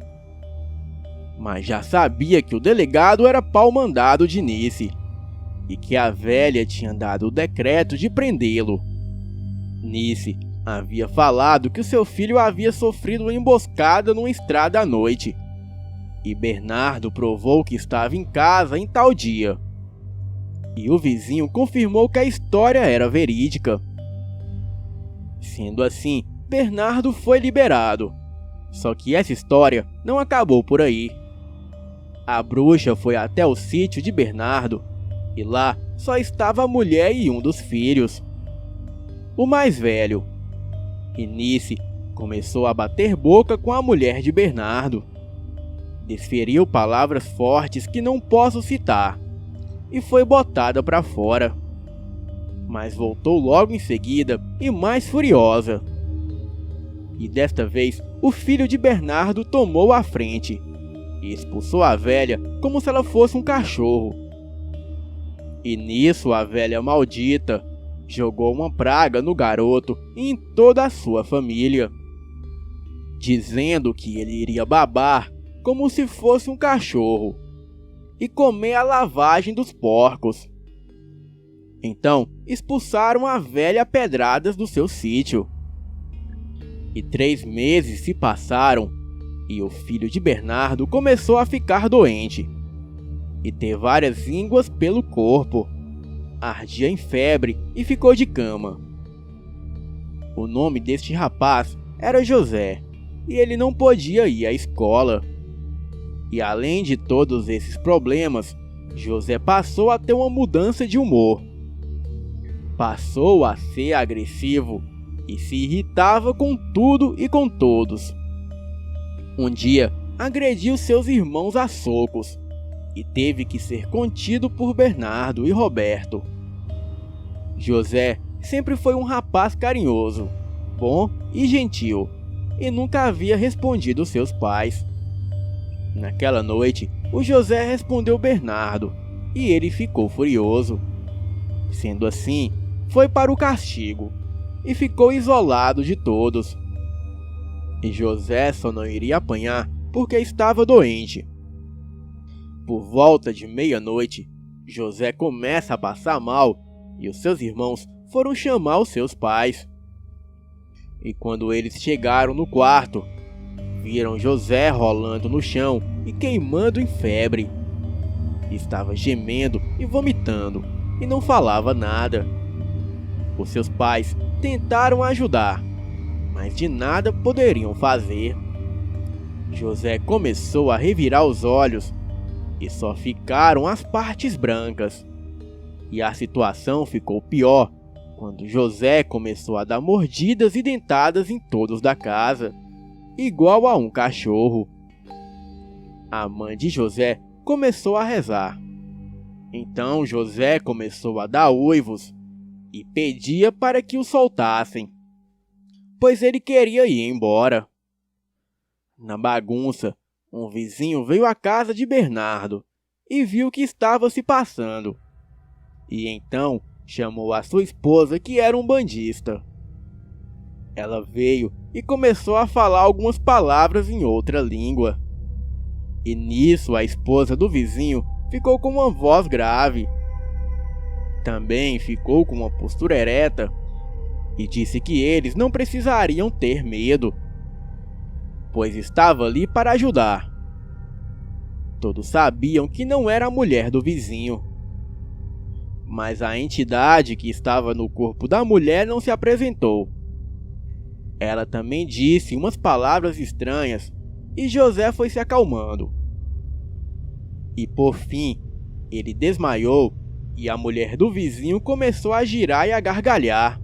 Mas já sabia que o delegado era pau-mandado de Nice e que a velha tinha dado o decreto de prendê-lo. Nice havia falado que o seu filho havia sofrido uma emboscada numa estrada à noite. E Bernardo provou que estava em casa em tal dia. E o vizinho confirmou que a história era verídica. Sendo assim, Bernardo foi liberado. Só que essa história não acabou por aí. A bruxa foi até o sítio de Bernardo e lá só estava a mulher e um dos filhos, o mais velho. E Nice começou a bater boca com a mulher de Bernardo. Desferiu palavras fortes que não posso citar e foi botada para fora. Mas voltou logo em seguida e mais furiosa. E desta vez o filho de Bernardo tomou a frente e expulsou a velha como se ela fosse um cachorro. E nisso a velha maldita jogou uma praga no garoto e em toda a sua família, dizendo que ele iria babar como se fosse um cachorro e comer a lavagem dos porcos. Então expulsaram a velha a pedradas do seu sítio. E 3 meses se passaram e o filho de Bernardo começou a ficar doente e ter várias ínguas pelo corpo. Ardia em febre e ficou de cama. O nome deste rapaz era José e ele não podia ir à escola. E além de todos esses problemas, José passou a ter uma mudança de humor. Passou a ser agressivo e se irritava com tudo e com todos. Um dia, agrediu seus irmãos a socos e teve que ser contido por Bernardo e Roberto. José sempre foi um rapaz carinhoso, bom e gentil, e nunca havia respondido seus pais. Naquela noite, o José respondeu Bernardo, e ele ficou furioso. Sendo assim, foi para o castigo, e ficou isolado de todos. E José só não iria apanhar porque estava doente. Por volta de meia-noite, José começa a passar mal e os seus irmãos foram chamar os seus pais. E quando eles chegaram no quarto, viram José rolando no chão e queimando em febre. Estava gemendo e vomitando e não falava nada. Os seus pais tentaram ajudar, mas de nada poderiam fazer. José começou a revirar os olhos e só ficaram as partes brancas. E a situação ficou pior quando José começou a dar mordidas e dentadas em todos da casa, igual a um cachorro. a mãe de José começou a rezar. Então José começou a dar uivos e pedia para que o soltassem, pois ele queria ir embora. Na bagunça, um vizinho veio à casa de Bernardo e viu o que estava se passando. E então chamou a sua esposa, que era um bandista. Ela veio e começou a falar algumas palavras em outra língua. E nisso a esposa do vizinho ficou com uma voz grave. Também ficou com uma postura ereta e disse que eles não precisariam ter medo, pois estava ali para ajudar. Todos sabiam que não era a mulher do vizinho, mas a entidade que estava no corpo da mulher não se apresentou. Ela também disse umas palavras estranhas e José foi se acalmando. E por fim, ele desmaiou e a mulher do vizinho começou a girar e a gargalhar.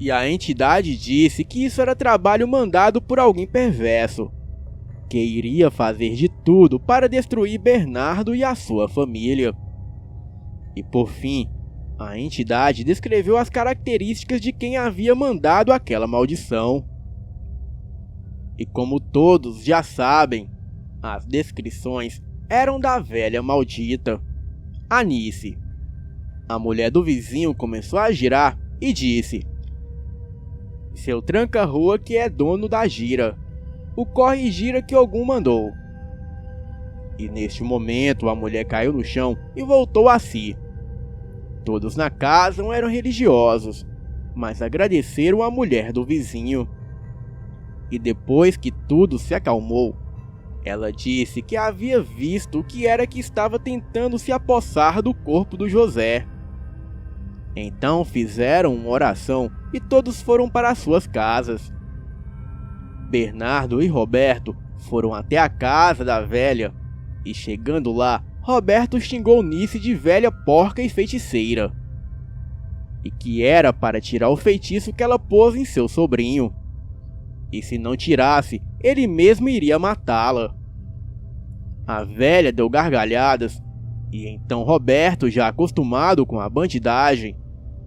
E a entidade disse que isso era trabalho mandado por alguém perverso, que iria fazer de tudo para destruir Bernardo e a sua família. E por fim, a entidade descreveu as características de quem havia mandado aquela maldição. E como todos já sabem, as descrições eram da velha maldita, Anice. A mulher do vizinho começou a girar e disse: "Seu tranca-rua que é dono da gira, o corre e gira que Ogum mandou." E neste momento a mulher caiu no chão e voltou a si. Todos na casa não eram religiosos, mas agradeceram a mulher do vizinho. E depois que tudo se acalmou, ela disse que havia visto o que era que estava tentando se apossar do corpo do José. Então fizeram uma oração e todos foram para suas casas. Bernardo e Roberto foram até a casa da velha e, chegando lá, Roberto xingou Nice de velha porca e feiticeira, e que era para tirar o feitiço que ela pôs em seu sobrinho, e se não tirasse, ele mesmo iria matá-la. A velha deu gargalhadas, e então Roberto, já acostumado com a bandidagem,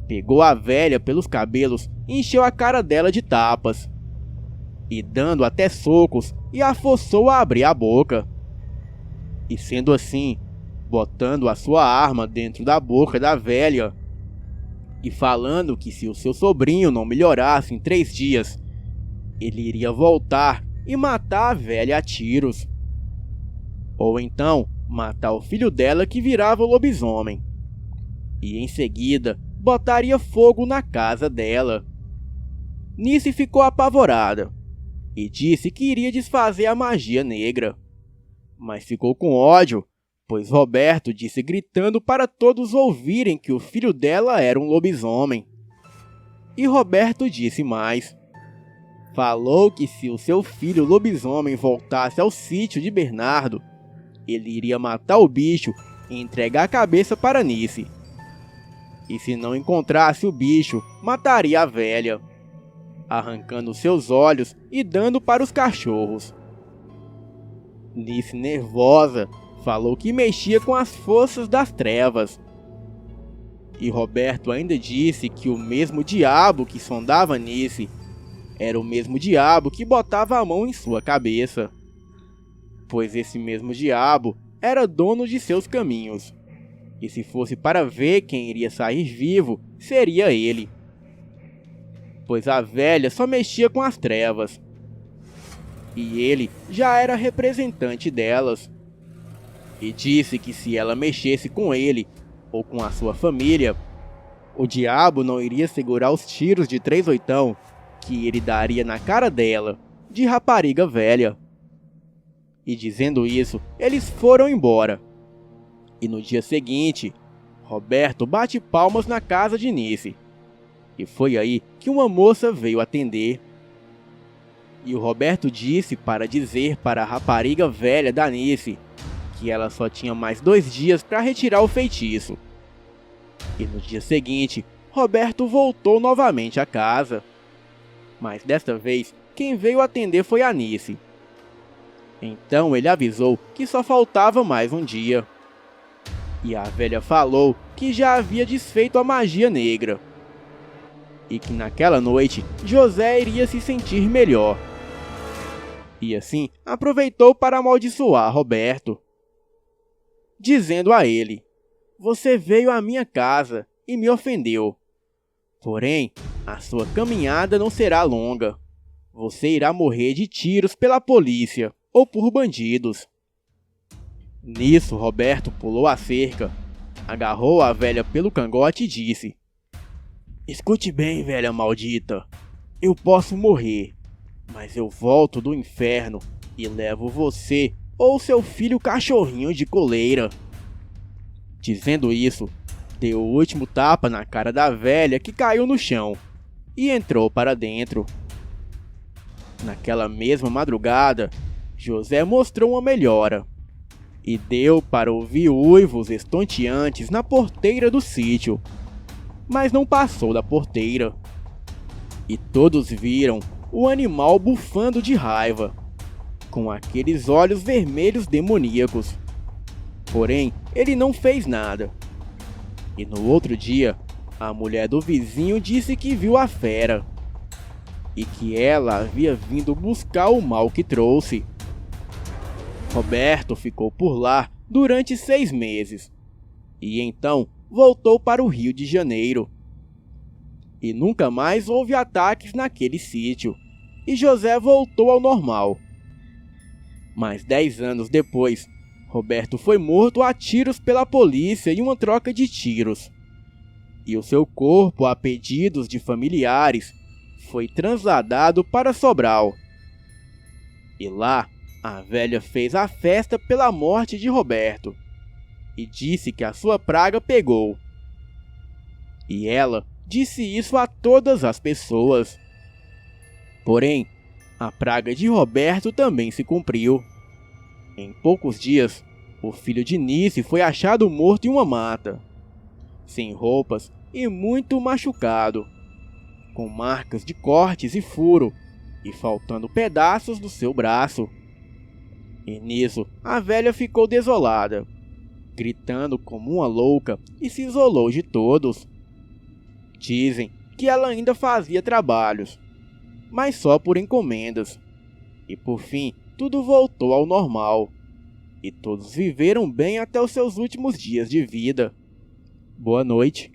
pegou a velha pelos cabelos e encheu a cara dela de tapas, e dando até socos, e a forçou a abrir a boca. E sendo assim, botando a sua arma dentro da boca da velha, e falando que se o seu sobrinho não melhorasse em 3 dias, ele iria voltar e matar a velha a tiros. Ou então, matar o filho dela que virava o lobisomem. E em seguida, botaria fogo na casa dela. Nice ficou apavorada e disse que iria desfazer a magia negra. Mas ficou com ódio, pois Roberto disse gritando para todos ouvirem que o filho dela era um lobisomem. E Roberto disse mais. Falou que se o seu filho lobisomem voltasse ao sítio de Bernardo, ele iria matar o bicho e entregar a cabeça para Nice. E se não encontrasse o bicho, mataria a velha, arrancando seus olhos e dando para os cachorros. Nice, nervosa, falou que mexia com as forças das trevas. E Roberto ainda disse que o mesmo diabo que sondava Nice era o mesmo diabo que botava a mão em sua cabeça, pois esse mesmo diabo era dono de seus caminhos, e se fosse para ver quem iria sair vivo, seria ele, pois a velha só mexia com as trevas, e ele já era representante delas, e disse que se ela mexesse com ele, ou com a sua família, o diabo não iria segurar os tiros de 38 que ele daria na cara dela, de rapariga velha. E dizendo isso, eles foram embora. E no dia seguinte, Roberto bate palmas na casa de Nice. E foi aí que uma moça veio atender. E o Roberto disse para dizer para a rapariga velha da Nice que ela só tinha mais 2 dias para retirar o feitiço. E no dia seguinte, Roberto voltou novamente à casa. Mas desta vez, quem veio atender foi a Nice. Então ele avisou que só faltava mais um dia. E a velha falou que já havia desfeito a magia negra. E que naquela noite José iria se sentir melhor. E assim aproveitou para amaldiçoar Roberto, dizendo a ele: "Você veio à minha casa e me ofendeu. Porém, a sua caminhada não será longa. Você irá morrer de tiros pela polícia ou por bandidos." Nisso, Roberto pulou a cerca, agarrou a velha pelo cangote e disse: "Escute bem, velha maldita. Eu posso morrer, mas eu volto do inferno e levo você ou seu filho cachorrinho de coleira." Dizendo isso, deu o último tapa na cara da velha, que caiu no chão, e entrou para dentro. Naquela mesma madrugada, José mostrou uma melhora e deu para ouvir uivos estonteantes na porteira do sítio, mas não passou da porteira. E todos viram o animal bufando de raiva, com aqueles olhos vermelhos demoníacos. Porém, ele não fez nada. E no outro dia, a mulher do vizinho disse que viu a fera e que ela havia vindo buscar o mal que trouxe. Roberto ficou por lá durante 6 meses e então voltou para o Rio de Janeiro. E nunca mais houve ataques naquele sítio, e José voltou ao normal. Mas 10 anos depois, Roberto foi morto a tiros pela polícia em uma troca de tiros. E o seu corpo, a pedidos de familiares, foi trasladado para Sobral. E lá, a velha fez a festa pela morte de Roberto e disse que a sua praga pegou. E ela disse isso a todas as pessoas. Porém, a praga de Roberto também se cumpriu. Em poucos dias, o filho de Nice foi achado morto em uma mata, sem roupas e muito machucado, com marcas de cortes e furo, e faltando pedaços do seu braço. E nisso, a velha ficou desolada, gritando como uma louca, e se isolou de todos. Dizem que ela ainda fazia trabalhos, mas só por encomendas. E por fim, tudo voltou ao normal, e todos viveram bem até os seus últimos dias de vida. Boa noite.